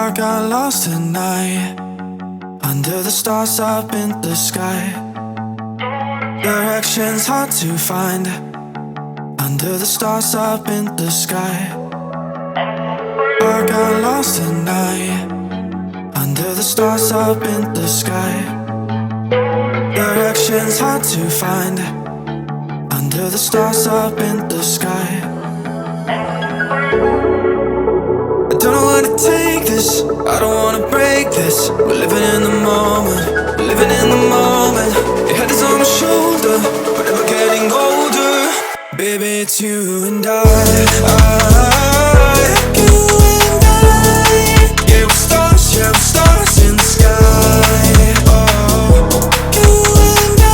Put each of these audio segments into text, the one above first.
I got lost tonight, under the stars up in the sky. Directions hard to find, under the stars up in the sky. I got lost tonight, under the stars up in the sky. Directions hard to find, under the stars up in the sky. I don't know where to take this, I don't wanna break this. We're living in the moment, we're living in the moment. Your head is on my shoulder, but never getting older. Baby, it's you and I. You and I. Yeah, we're stars in the sky. Oh, you and I.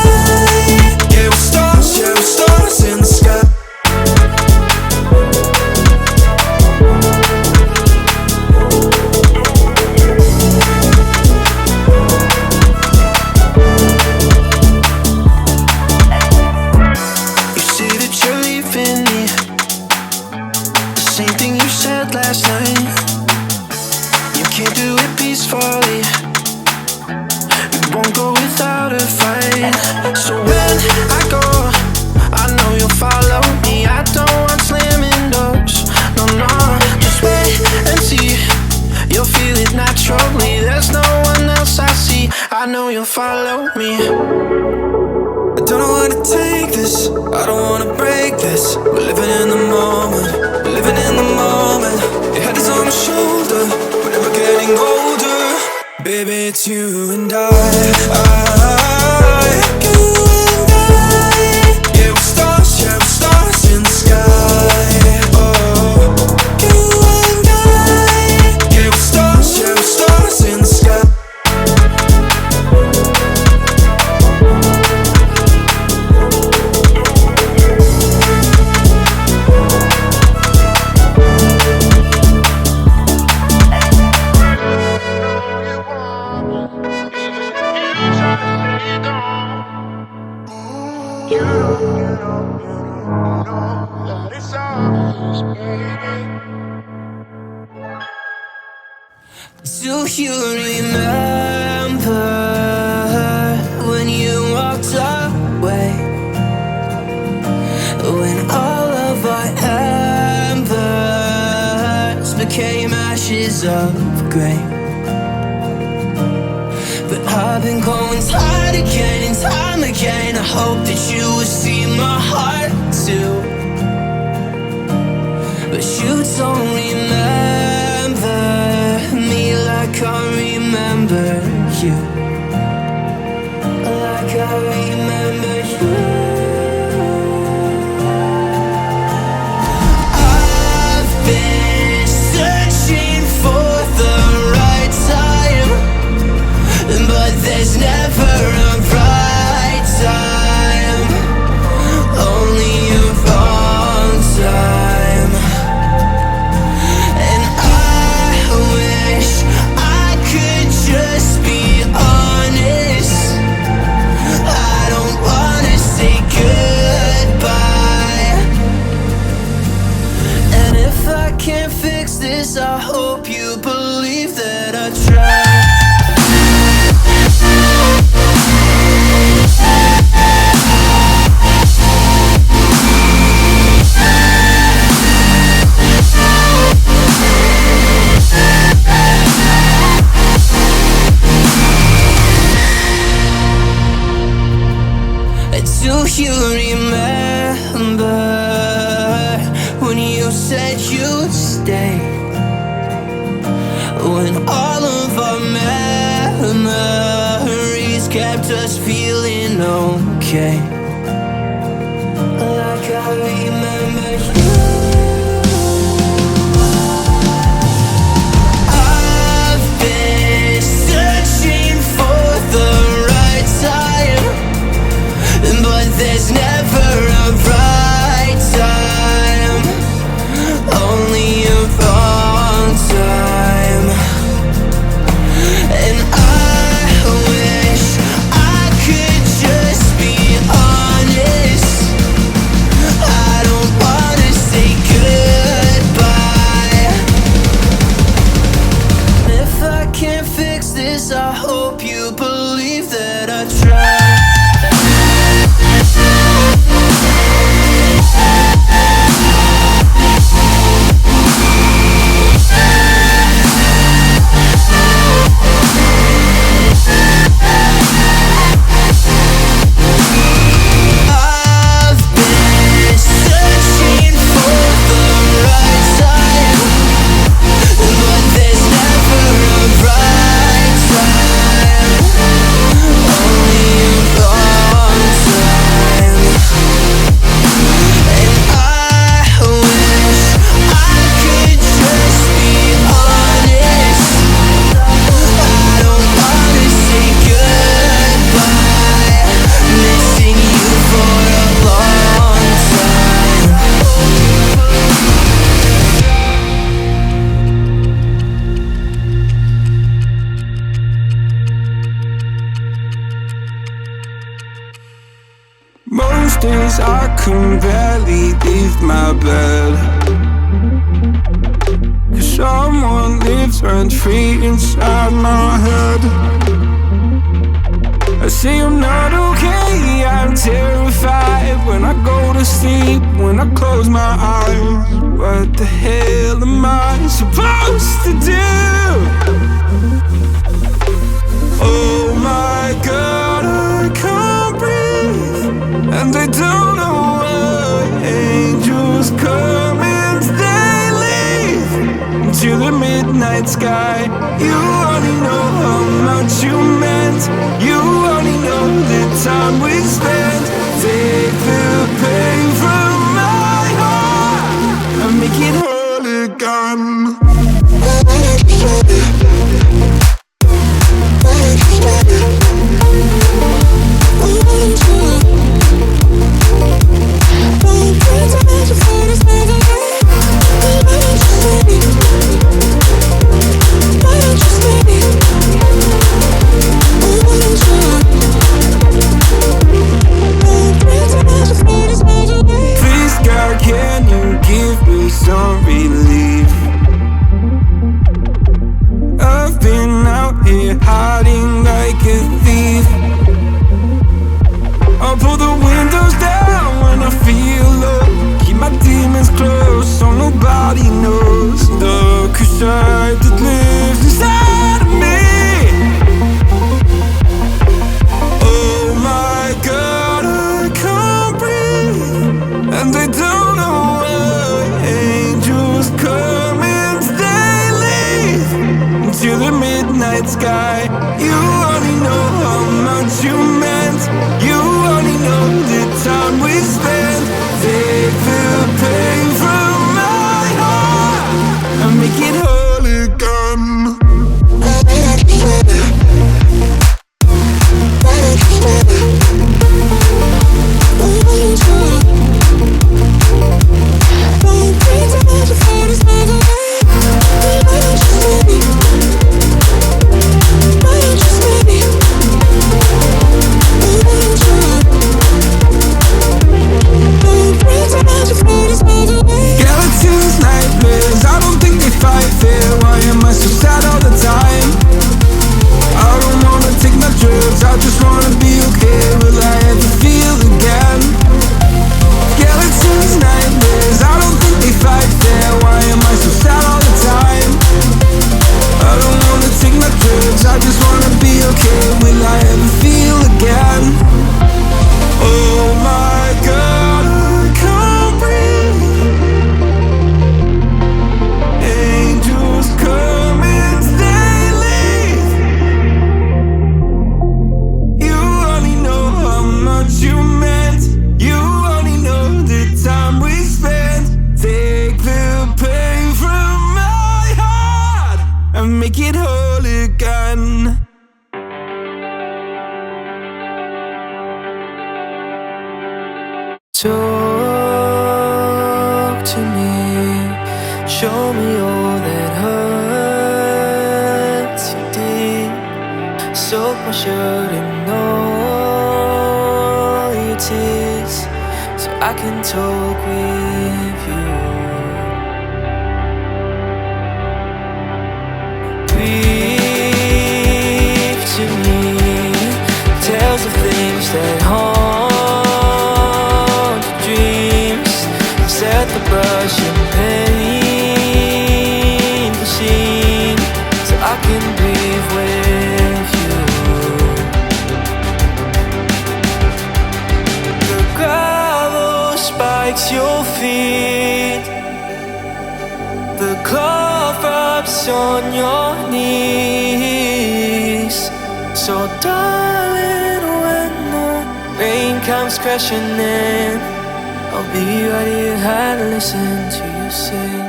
Yeah, we're stars in the sky. Last night, you can't do it peacefully. You won't go without a fight. So when I go, I know you'll follow me. I don't want slamming doors. No, no, just wait and see. You'll feel it naturally. There's no one else I see. I know you'll follow me. I don't know where to take this, I don't wanna break this. We're living in the moment, we're living in the moment. Your head is on my shoulder, we're never getting older. Baby, it's you and I. You and I. Yeah, we're stars in the sky. Oh, you and I. Yeah, we're stars in the sky. Do you remember when you walked away? When all of our embers became ashes of grey. But I've been going time again and time again. I hope that you will see my heart too. But you don't remember me like I remember you. Like I remember you. I've been searching for the right time, but there's never a right time, only a wrong time. And I wish I could just be honest. I don't wanna say goodbye. And if I can't fix this, I hope you believe that I tried. Do you remember when you said you'd stay? When all of our memories kept us feeling okay. Like I remember you. I've been searching for the right time, but there's never a right time, only a wrong time. And I wish I could just be honest. I don't wanna say good. nights I can barely leave my bed, 'cause someone lives rent-free inside my head. I say I'm not okay, I'm terrified when I go to sleep, when I close my eyes. What the hell am I supposed to do? Oh my God, I can't breathe, and I don't know why. Angels come and they leave into the midnight sky. You only know how much you meant. You only know the time we spent. Take the pain from my heart and make it whole again. Please God, can you give me some relief? I've been out here hiding like a thief. I'll pull the windows down when I feel low. Keep my demons close so nobody knows the crusade that lives inside of me. Oh my God, I can't breathe, and I don't know why. Angels come and they leave into the midnight sky. You only know how much you meant. You only know the time we spent. Take the pain from my heart and make it whole again. Skeletons, nightmares, I don't think they fight fair. Why am I so sad all the time? I don't wanna take my drugs, I just wanna be okay. Will I ever feel again? Skeletons, nightmares, I don't think they fight fair. Why am I so sad all the time? I don't wanna take my drugs, I just wanna be okay. Will I ever feel again? Oh my God, I can't breathe. Angels come and they leave. You only know how much you meant. You only know the time we spent. Take the pain from my heart and make it whole again. Talk to me, show me all that hurts you did. Soak my shirt in all your tears, so I can talk with you. Breathe to me, tales of things that haunt your dreams. Set the brush and paint the scene, so I can breathe with you. The gravel spikes your feet, the cloth rubs on your knees. So darling, when the rain comes crashing in, I'll be right here and listen to you sing.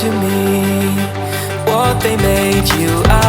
to me what they made you